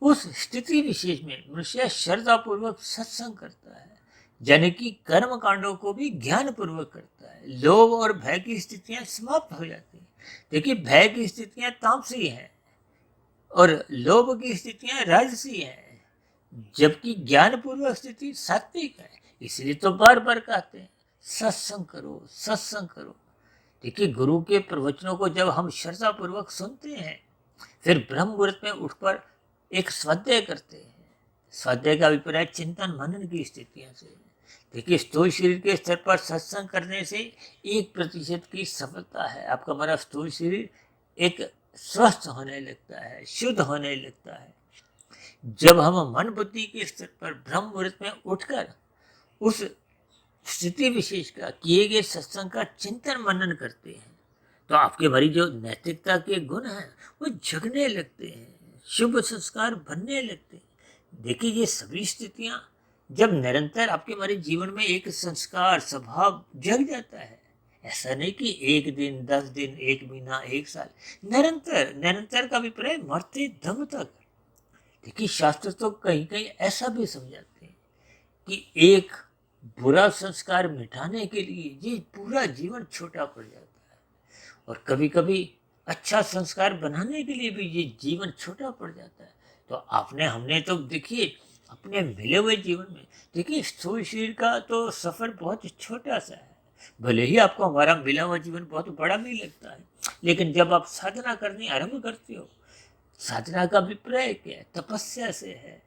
उस स्थिति विशेष में मनुष्य श्रद्धा पूर्वक सत्संग करता है, यानी कि कर्म कांडों को भी ज्ञान पूर्वक करता है। लोभ और भय की स्थितियां समाप्त हो जाती हैं। देखिए, भय की स्थितियां तामसी हैं और लोभ की स्थितियां राजसी हैं, जबकि ज्ञान पूर्वक स्थिति सात्विक है। इसलिए तो बार बार कहते हैं सत्संग करो, सत्संग करो। देखिए, गुरु के प्रवचनों को जब हम श्रद्धा पूर्वक सुनते हैं, फिर ब्रह्म मुहूर्त में उठकर एक स्वाध्याय करते हैं। स्वाध्याय का अभिप्राय चिंतन मनन की स्थितियों से। देखिए, स्थूल शरीर के स्तर पर सत्संग करने से 1% की सफलता है। आपका हमारा स्थूल शरीर एक स्वस्थ होने लगता है, शुद्ध होने लगता है। जब हम मन बुद्धि के स्तर पर ब्रह्म मुहूर्त में उठकर उस स्थिति विशेष का किए गए सत्संग का चिंतन मनन करते हैं, तो आपके हमारी जो नैतिकता के गुण हैं वो जगने लगते हैं, शुभ संस्कार बनने लगते हैं। देखिए, ये सभी स्थितियां जब निरंतर आपके हमारे जीवन में एक संस्कार स्वभाव जग जाता है, ऐसा नहीं कि एक दिन, 10 दिन, 1 महीना, 1 साल, निरंतर। निरंतर का अभिप्राय मरते दम तक। देखिए, शास्त्र तो कहीं कहीं ऐसा भी समझाते हैं कि एक बुरा संस्कार मिटाने के लिए ये पूरा जीवन छोटा पड़ जाता है, और कभी कभी अच्छा संस्कार बनाने के लिए भी ये जीवन छोटा पड़ जाता है। तो आपने हमने तो देखिए अपने मिले हुए जीवन में, देखिए स्थूल शरीर का तो सफर बहुत छोटा सा है। भले ही आपको हमारा मिला हुआ जीवन बहुत बड़ा भी लगता है, लेकिन जब आप साधना करनी आरंभ करते हो, साधना का अभिप्राय क्या है? तपस्या से है,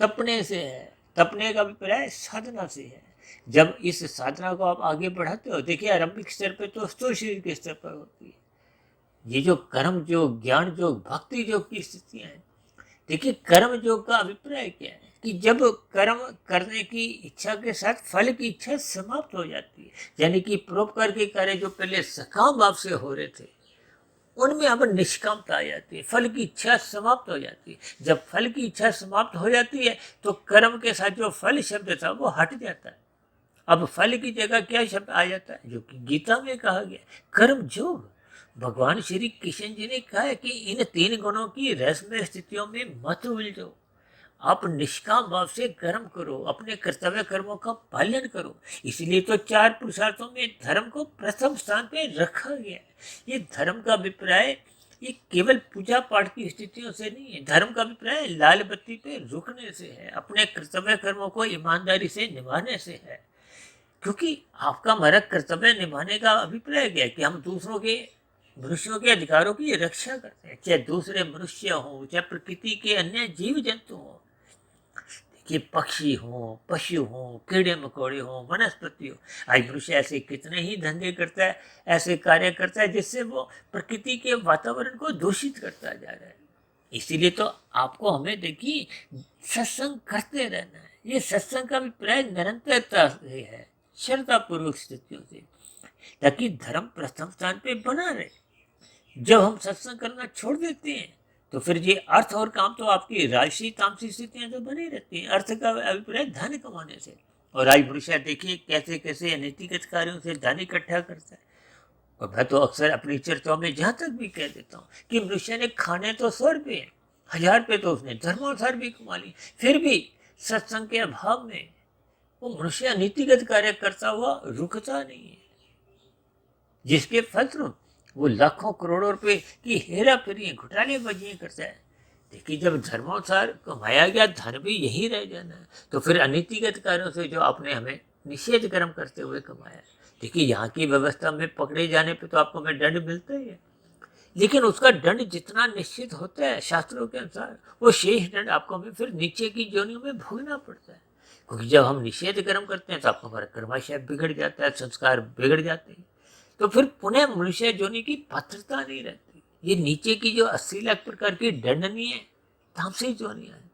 तपने से है। तपने का अभिप्राय साधना से है। जब इस साधना को आप आगे बढ़ाते हो, देखिए आरंभिक स्तर पे तो स्थूल शरीर के स्तर पर होती है। ये जो कर्म योग, ज्ञान योग, भक्ति योग की स्थितियां हैं, देखिए कर्म योग का अभिप्राय क्या है कि जब कर्म करने की इच्छा के साथ फल की इच्छा समाप्त हो जाती है, यानी कि परोपकार के कार्य जो पहले सकाम भाव से हो रहे थे, उनमें अब निष्कामता आ जाती है, फल की इच्छा समाप्त हो जाती है। जब फल की इच्छा समाप्त हो जाती है तो कर्म के साथ जो फल शब्द था वो हट जाता है। अब फल की जगह क्या शब्द आ जाता है, जो कि गीता में कहा गया, कर्म योग। भगवान श्री कृष्ण जी ने कहा है कि इन 3 गुणों की रसमय स्थितियों में मत उलझो, आप निष्काम भाव से कर्म करो, अपने कर्तव्य कर्मों का पालन करो। इसलिए तो 4 पुरुषार्थों में धर्म को प्रथम स्थान पे रखा गया है। ये धर्म का अभिप्राय ये केवल पूजा पाठ की स्थितियों से नहीं है। धर्म का अभिप्राय लाल बत्ती पे रुकने से है, अपने कर्तव्य कर्मों को ईमानदारी से निभाने से है। क्योंकि आपका हमारा कर्तव्य निभाने का अभिप्राय क्या है कि हम दूसरों के, मनुष्यों के अधिकारों की रक्षा करते हैं, चाहे दूसरे मनुष्य हो, चाहे प्रकृति के अन्य जीव जंतु हो, कि पक्षी हो, पशु हो, कीड़े मकोड़े हो, वनस्पति हो। आज मनुष्य ऐसे कितने ही धंधे करता है, ऐसे कार्य करता है जिससे वो प्रकृति के वातावरण को दूषित करता जा रहा है। इसीलिए तो आपको हमें देखिए सत्संग करते रहना है। ये सत्संग का अभिप्राय निरंतरता से है, श्रद्धा पूर्वक स्थितियों से, ताकि धर्म प्रथम स्थान पे बना रहे। जब हम सत्संग करना छोड़ देते हैं तो फिर ये अर्थ और काम तो आपकी राजसी तामसी स्थितियां तो बनी रहती हैं। अर्थ का अभिप्राय धन कमाने से, और आज मनुष्य देखिए कैसे कैसे अनैतिक कार्यों से धन इकट्ठा करता है। और मैं तो अक्सर अपनी चर्चाओं में जहां तक भी कह देता हूँ कि मनुष्य ने खाने तो 100 रुपये, 1000 रुपये तो उसने धर्मानुसार भी कमा ली, फिर भी सत्संग के अभाव में वो मनुष्य नीतिगत कार्य करता हुआ रुकता नहीं है, जिसके फलस्वरूप वो लाखों करोड़ों रुपए की हेरा फेरी, घोटाले बाजियां करता है। देखिए, जब धर्मानुसार कमाया गया धन भी यही रह जाना है, तो फिर अनीतिगत कार्यों से जो आपने हमें निषेध कर्म करते हुए कमाया, देखिए यहाँ की व्यवस्था में पकड़े जाने पे तो आपको हमें दंड मिलता ही है, लेकिन उसका दंड जितना निश्चित होता है शास्त्रों के अनुसार, वो शेष दंड आपको हमें फिर नीचे की जोनियों में भोगना पड़ता है। क्योंकि जब हम निषेध कर्म करते हैं तो आपका हमारा कर्माशय बिगड़ जाता है, संस्कार बिगड़ जाते हैं, तो फिर पुनः मनुष्य जोनि की पात्रता नहीं रहती। ये नीचे की जो 80 लाख प्रकार की दंडनीय तामसी जोनियां हैं,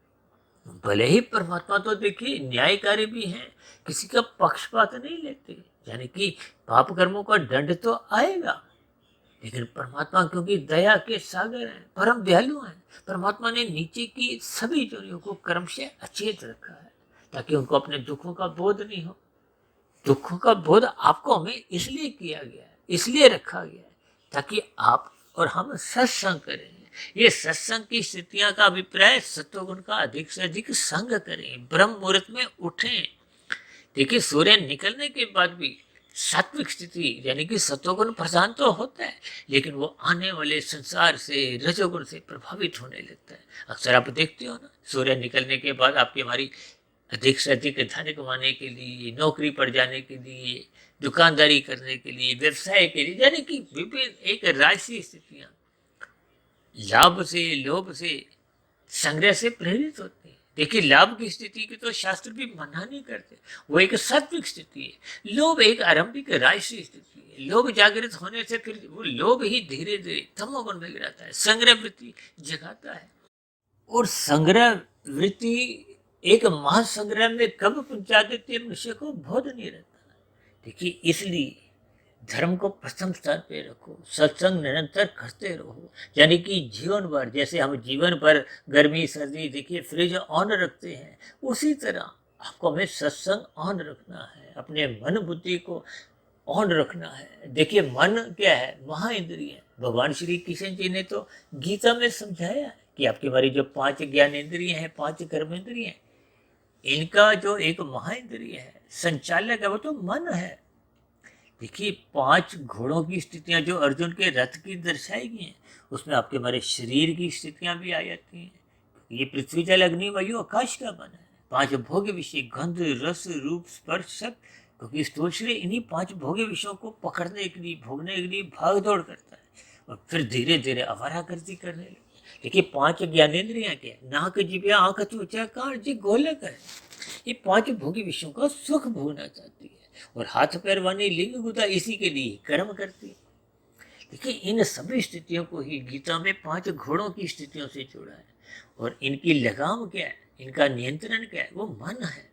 भले ही परमात्मा तो देखिए न्यायकारी भी हैं, किसी का पक्षपात नहीं लेते, यानी कि पाप कर्मों का दंड तो आएगा, लेकिन परमात्मा क्योंकि दया के सागर हैं, परम दयालु हैं, परमात्मा ने नीचे की सभी जोनियों को कर्म से अचेत रखा है ताकि उनको अपने दुखों का बोध नहीं हो। दुखों का बोध आपको हमें इसलिए किया गया है, इसलिए रखा गया है ताकि आप और हम सत्संग करें। ये सत्संग की स्थितियां का अभिप्राय सत्वगुण का अधिक से अधिक संग करें, ब्रह्म मुहूर्त में उठें। देखिए सूर्य निकलने के बाद भी सात्विक स्थिति यानी कि सत्वगुण प्रधान तो होता है, लेकिन वो आने वाले संसार से रजोगुण से प्रभावित होने लगता है। अक्सर आप देखते हो ना, सूर्य निकलने के बाद आपकी हमारी अधिक से अधिक धन कमाने के लिए, नौकरी पर जाने के लिए, दुकानदारी करने के लिए, व्यवसाय के लिए, यानी कि विभिन्न एक राशि स्थितियां लाभ से, लोभ से, संग्रह से प्रेरित होते हैं। देखिए लाभ की स्थिति की तो शास्त्र भी मना नहीं करते, वो एक सात्विक स्थिति है। लोभ एक आरंभिक राशि स्थिति है। लोभ जागृत होने से फिर वो लोभ ही धीरे धीरे तमोगुण में गिराता है, संग्रह वृत्ति जगाता है। और संग्रह वृत्ति एक महासंग्रह में कब पहुंचा देती है मनुष्य को बोध नहीं रहता। देखिए इसलिए धर्म को प्रथम स्थान पे रखो, सत्संग निरंतर करते रहो, यानी कि जीवन भर जैसे हम जीवन भर गर्मी सर्दी देखिए फ्रिज ऑन रखते हैं, उसी तरह आपको हमें सत्संग ऑन रखना है, अपने मन बुद्धि को ऑन रखना है। देखिए मन क्या है, महाइंद्रिय। भगवान श्री कृष्ण जी ने तो गीता में समझाया है कि आपकी हमारी जो 5 ज्ञानेंद्रिय हैं, 5 कर्मेंद्रिय हैं, इनका जो एक महाइंद्रिय है, संचालक है, वो तो मन है। देखिए 5 घोड़ों की स्थितियां जो अर्जुन के रथ की दर्शाई गई हैं, उसमें आपके हमारे शरीर की स्थितियां भी आ जाती हैं। ये पृथ्वी जल अग्नि वायु आकाश का मन है। 5 भोग्य विषय गंध रस रूप स्पर्श सब, क्योंकि स्थूल शरीर इन्हीं 5 भोग्य विषयों को पकड़ने के लिए, भोगने के लिए भाग दौड़ करता है और फिर धीरे धीरे आवारागर्दी करने लगे। देखिए 5 ज्ञानेंद्रियां क्या है, नाक जिभ्या आंख त्वचा कान जी गोलक है। ये 5 भोग्य विषयों का सुख भोगना चाहती है और हाथ पैर वाणी लिंग गुदा इसी के लिए कर्म करती है। देखिए इन सभी स्थितियों को ही गीता में 5 घोड़ों की स्थितियों से जोड़ा है और इनकी लगाम क्या है, इनका नियंत्रण क्या है, वो मन है।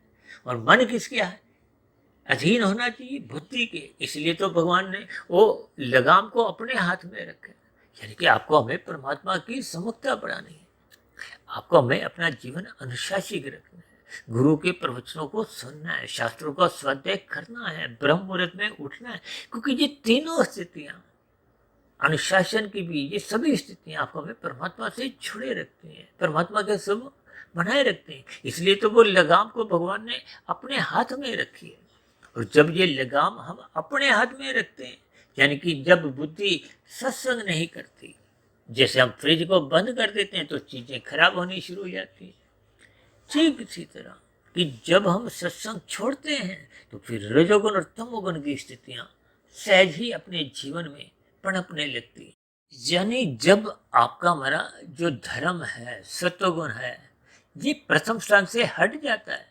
और मन किसके है, अधीन होना चाहिए बुद्धि के। इसलिए तो भगवान ने वो लगाम को अपने हाथ में रखा, यानी कि आपको हमें परमात्मा की समुखता बढ़ानी है, आपको हमें अपना जीवन अनुशासित रखना है, गुरु के प्रवचनों को सुनना है, शास्त्रों का स्वाध्याय करना है, ब्रह्म मुहूर्त में उठना है, क्योंकि ये तीनों स्थितियां अनुशासन की भी, ये सभी स्थितियां आपको हमें परमात्मा से जुड़े रखती हैं, परमात्मा के सब बनाए रखते हैं। इसलिए तो वो लगाम को भगवान ने अपने हाथ में रखी है। और जब ये लगाम हम अपने हाथ में रखते हैं, यानी कि जब बुद्धि सत्संग नहीं करती, जैसे हम फ्रिज को बंद कर देते हैं तो चीजें खराब होनी शुरू हो जाती है, ठीक इसी तरह कि जब हम सत्संग छोड़ते हैं तो फिर रजोगुण और तमोगुण की स्थितियां सहज ही अपने जीवन में पनपने लगती है। यानी जब आपका हमारा जो धर्म है, सत्वगुण है, ये प्रथम स्थान से हट जाता है,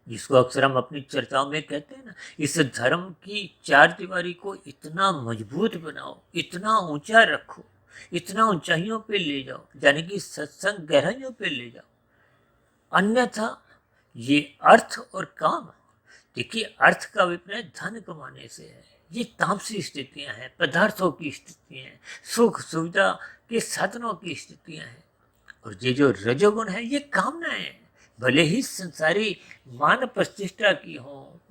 जिसको अक्सर हम अपनी चर्चाओं में कहते हैं ना, इस धर्म की चार दीवारी को इतना मजबूत बनाओ, इतना ऊंचा रखो, इतना ऊंचाइयों पे ले जाओ, यानी कि सत्संग गहराइयों पे ले जाओ। अन्यथा ये अर्थ और काम, देखिए अर्थ का अभिप्राय धन कमाने से है, ये तामसी स्थितियां हैं, पदार्थों की स्थितियां हैं, सुख सुविधा के साधनों की स्थितियां हैं। और ये जो रजोगुण है, ये कामनाएं हैं, भले ही संसारी मान प्रतिष्ठा की हो,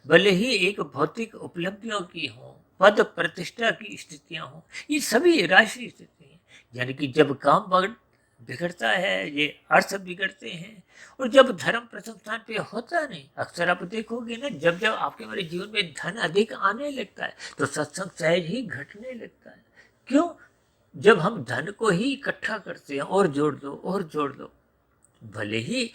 भले ही एक भौतिक उपलब्धियों की हो, पद प्रतिष्ठा की स्थितियां हो, ये सभी राशि स्थिति हैं। यानी कि जब काम बिगड़ता है, ये अर्थ बिगड़ते हैं। और जब धर्म प्रथम स्थान पे होता नहीं, अक्सर आप देखोगे ना, जब जब आपके हमारे जीवन में धन अधिक आने लगता है तो सत्संग सहज ही घटने लगता है। क्यों? जब हम धन को ही इकट्ठा करते हैं, और जोड़ दो और जोड़ दो, भले ही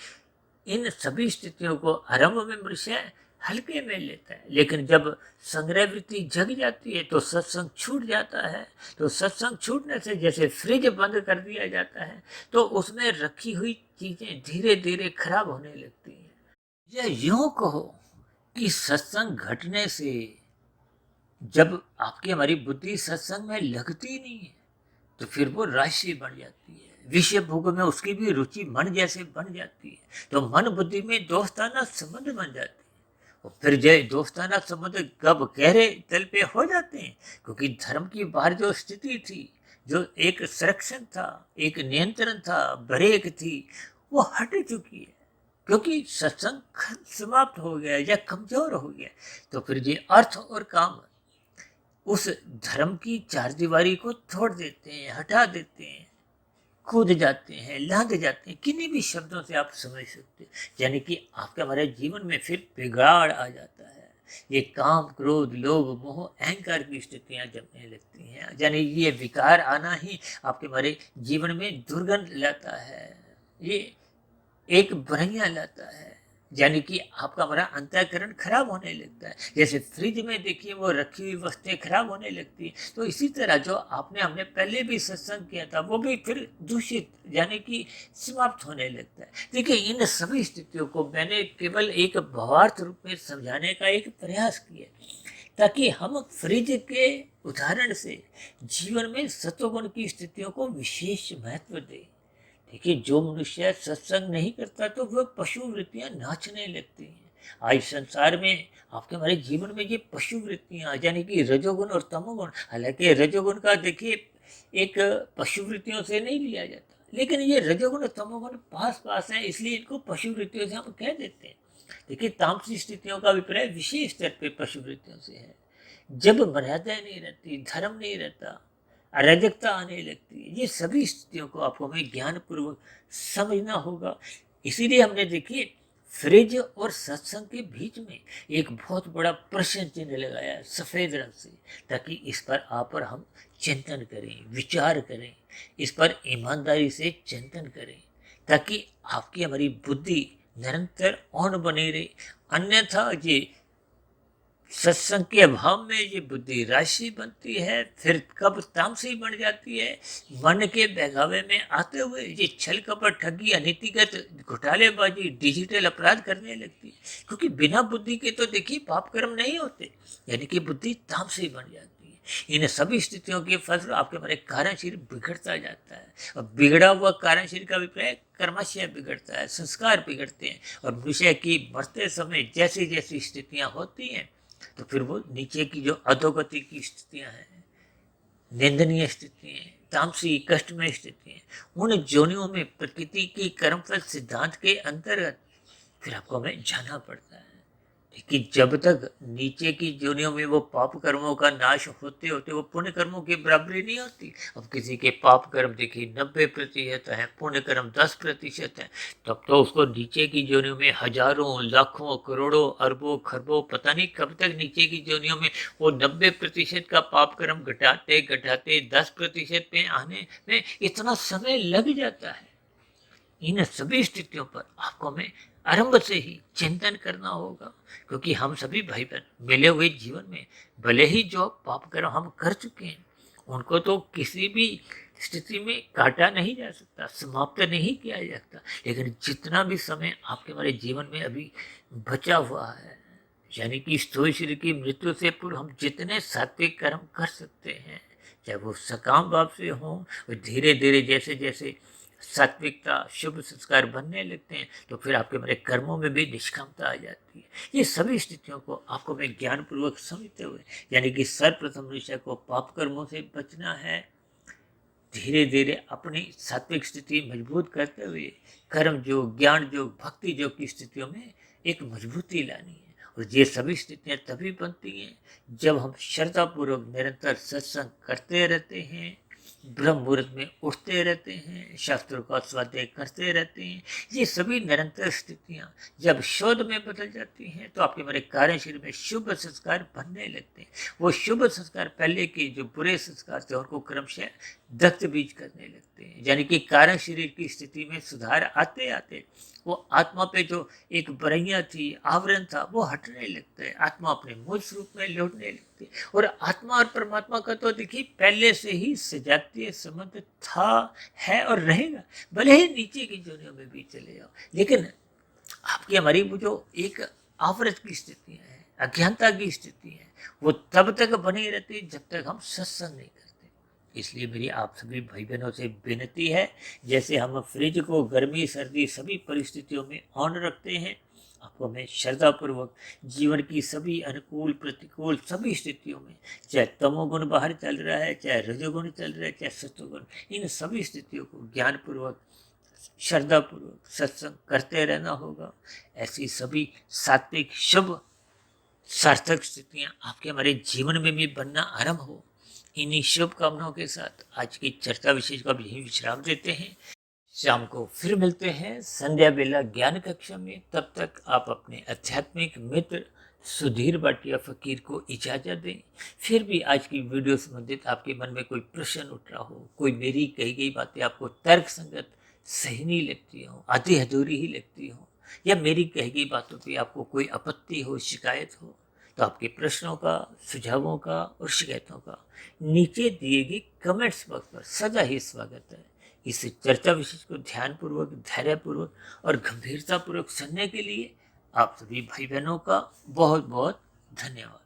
इन सभी स्थितियों को आरंभ में मनुष्य हल्के में लेता है, लेकिन जब संग्रह वृत्ति जग जाती है तो सत्संग छूट जाता है। तो सत्संग छूटने से जैसे फ्रिज बंद कर दिया जाता है तो उसमें रखी हुई चीजें धीरे धीरे खराब होने लगती हैं। या यूं कहो कि सत्संग घटने से जब आपकी हमारी बुद्धि सत्संग में लगती नहीं है तो फिर वो राशि बढ़ जाती है, विषय भोग में उसकी भी रुचि मन जैसे बन जाती है, तो मन बुद्धि में दोस्ताना संबंध बन जाते हैं। और फिर जय दोस्ताना संबंध कब गहरे तल पे हो जाते हैं, क्योंकि धर्म की बाहर जो स्थिति थी, जो एक संरक्षण था, एक नियंत्रण था, ब्रेक थी, वो हट चुकी है, क्योंकि सत्संग समाप्त हो गया या कमजोर हो गया। तो फिर ये अर्थ और काम उस धर्म की चार दीवारी को तोड़ देते हैं, हटा देते हैं, कूद जाते हैं, लांग जाते हैं। किन्हीं भी शब्दों से आप समझ सकते हैं, यानी कि आपके हमारे जीवन में फिर बिगाड़ आ जाता है। ये काम, क्रोध, लोभ, मोह, अहंकार की स्थितियां जमने लगती हैं, यानी ये विकार आना ही आपके हमारे जीवन में दुर्गंध लाता है, ये एक बुराइयां लाता है, यानी कि आपका हमारा अंतःकरण खराब होने लगता है। जैसे फ्रिज में देखिए वो रखी हुई वस्तुएं खराब होने लगती है, तो इसी तरह जो हमने पहले भी सत्संग किया था वो भी फिर दूषित यानी कि समाप्त होने लगता है। देखिए इन सभी स्थितियों को मैंने केवल एक भावार्थ रूप में समझाने का एक प्रयास किया, ताकि हम फ्रिज के उदाहरण से जीवन में सत्वगुण की स्थितियों को विशेष महत्व दें। देखिए जो मनुष्य सत्संग नहीं करता तो वह पशु वृत्तियां नाचने लगती हैं। आज संसार में आपके हमारे जीवन में ये पशु वृत्तियां यानी कि रजोगुण और तमोगुण, हालांकि रजोगुण का देखिए एक पशु वृत्तियों से नहीं लिया जाता, लेकिन ये रजोगुण और तमोगुण पास पास है, इसलिए इनको पशु वृत्तियों से हम कह देते हैं। देखिए तामसिक स्थितियों का अभिप्राय विशेष स्तर पे पशु वृत्तियों से है। जब मर्यादा नहीं रहती, धर्म नहीं रहता, अराजकता आने लगती है, ये सभी स्थितियों को आपको हमें ज्ञान पूर्वक समझना होगा। इसीलिए हमने देखिए फ्रिज और सत्संग के बीच में एक बहुत बड़ा प्रश्न चिन्ह लगाया है सफेद रंग से, ताकि इस पर आप और हम चिंतन करें, विचार करें, इस पर ईमानदारी से चिंतन करें, ताकि आपकी हमारी बुद्धि निरंतर ऑन बनी रहे। अन्यथा ये सत्संग के अभाव में ये बुद्धि राशि बनती है, फिर कब तामसी बन जाती है, मन के बहकावे में आते हुए ये छल कपट, ठगी, अनीतिगत घोटालेबाजी, डिजिटल अपराध करने लगती है। क्योंकि बिना बुद्धि के तो देखिए पाप कर्म नहीं होते, यानी कि बुद्धि तामसी बन जाती है। इन सभी स्थितियों के फलस्वरूप आपके हमारे कारण शरीर बिगड़ता जाता है, और बिगड़ा हुआ कारण शरीर का अभिप्राय कर्माशय बिगड़ता है, संस्कार बिगड़ते हैं, और मनुष्य की मरते समय जैसी जैसी स्थितियां होती हैं, तो फिर वो नीचे की जो अधोगति की स्थितियां हैं, निंदनीय स्थितियां, तामसी कष्टमय स्थितियां, उन जोनियों में प्रकृति की कर्मफल सिद्धांत के अंतर्गत फिर आपको हमें जाना पड़ता है। लेकिन जब तक नीचे की जोनियों में वो पाप कर्मों का नाश होते होते वो पुण्य कर्मों की बराबरी नहीं होती। अब किसी के पाप कर्म देखिए 90% है, पुण्य कर्म 10% है, तब तो उसको नीचे की जोनियों में हजारों, लाखों, करोड़ों, अरबों, खरबों, पता नहीं कब तक नीचे की जोनियों में वो 90% का पाप कर्म घटाते घटाते 10% पे आने में इतना समय लग जाता है। इन सभी स्थितियों पर आपको हमें आरंभ से ही चिंतन करना होगा, क्योंकि हम सभी भाई बहन मिले हुए जीवन में भले ही जो पाप कर्म हम कर चुके हैं उनको तो किसी भी स्थिति में काटा नहीं जा सकता, समाप्त नहीं किया जा सकता, लेकिन जितना भी समय आपके हमारे जीवन में अभी बचा हुआ है, यानी कि स्थूल शरीर की मृत्यु से पूर्व हम जितने सात्विक कर्म कर सकते हैं, चाहे वो सकाम भाव से हों, और धीरे धीरे जैसे जैसे सात्विकता, शुभ संस्कार बनने लगते हैं, तो फिर आपके हमारे कर्मों में भी निष्कामता आ जाती है। ये सभी स्थितियों को आपको मैं ज्ञान पूर्वक समझते हुए, यानी कि सर्वप्रथम मनुष्य को पाप कर्मों से बचना है, धीरे धीरे अपनी सात्विक स्थिति मजबूत करते हुए कर्म योग, ज्ञान योग, भक्ति योग की स्थितियों में एक मजबूती लानी है। और ये सभी स्थितियां तभी बनती हैं जब हम श्रद्धापूर्वक निरंतर सत्संग करते रहते हैं, ब्रह्म मुहूर्त में उठते रहते हैं, शास्त्रों का स्वाध्याय करते रहते हैं। ये सभी निरंतर स्थितियां जब शोध में बदल जाती हैं, तो आपके हमारे कार्य शरीर में शुभ संस्कार बनने लगते हैं। वो शुभ संस्कार पहले के जो बुरे संस्कार थे उनको क्रमशः दग्ध बीज करने लगते हैं, यानी कि कारण शरीर की स्थिति में सुधार आते आते वो आत्मा पे जो एक बरैया थी, आवरण था, वो हटने लगता है, आत्मा अपने मूल स्वरूप में लौटने लगती है। और आत्मा और परमात्मा का तो देखिए पहले से ही सजातीय संबंध था, है और रहेगा, भले ही नीचे की जोनियों में भी चले जाओ। लेकिन आपकी हमारी वो जो एक आवृत की स्थितियां हैं, अज्ञानता की स्थिति है, वो तब तक बनी रहती है जब तक हम सत्संग नहीं करते। इसलिए मेरी आप सभी भाई बहनों से विनती है, जैसे हम फ्रिज को गर्मी सर्दी सभी परिस्थितियों में ऑन रखते हैं, आपको हमें श्रद्धापूर्वक जीवन की सभी अनुकूल प्रतिकूल सभी स्थितियों में, चाहे तमोगुण बाहर चल रहा है, चाहे रजोगुण चल रहा है, चाहे सत्वगुण, इन सभी स्थितियों को ज्ञानपूर्वक श्रद्धापूर्वक सत्संग करते रहना होगा। ऐसी सभी सात्विक शुभ सार्थक स्थितियां आपके हमारे जीवन में भी बनना आरंभ हो। इन्हीं शुभकामनाओं के साथ आज की चर्चा विशेष को अब यही विश्राम देते हैं। शाम को फिर मिलते हैं संध्या बेला ज्ञान कक्षा में। तब तक आप अपने आध्यात्मिक मित्र सुधीर भाटिया फकीर को इजाजत दें। फिर भी आज की वीडियो संबंधित आपके मन में कोई प्रश्न उठ रहा हो, कोई मेरी कही गई बातें आपको तर्क संगत सही नहीं लगती हो, आधी अधूरी ही लगती हो, या मेरी कही गई बातों पे आपको कोई आपत्ति हो, शिकायत हो, तो आपके प्रश्नों का, सुझावों का और शिकायतों का नीचे दिए गए कमेंट्स बॉक्स पर सदा ही स्वागत है। इस चर्चा विशेष को ध्यानपूर्वक, धैर्यपूर्वक और गंभीरतापूर्वक सुनने के लिए आप सभी भाई बहनों का बहुत बहुत धन्यवाद।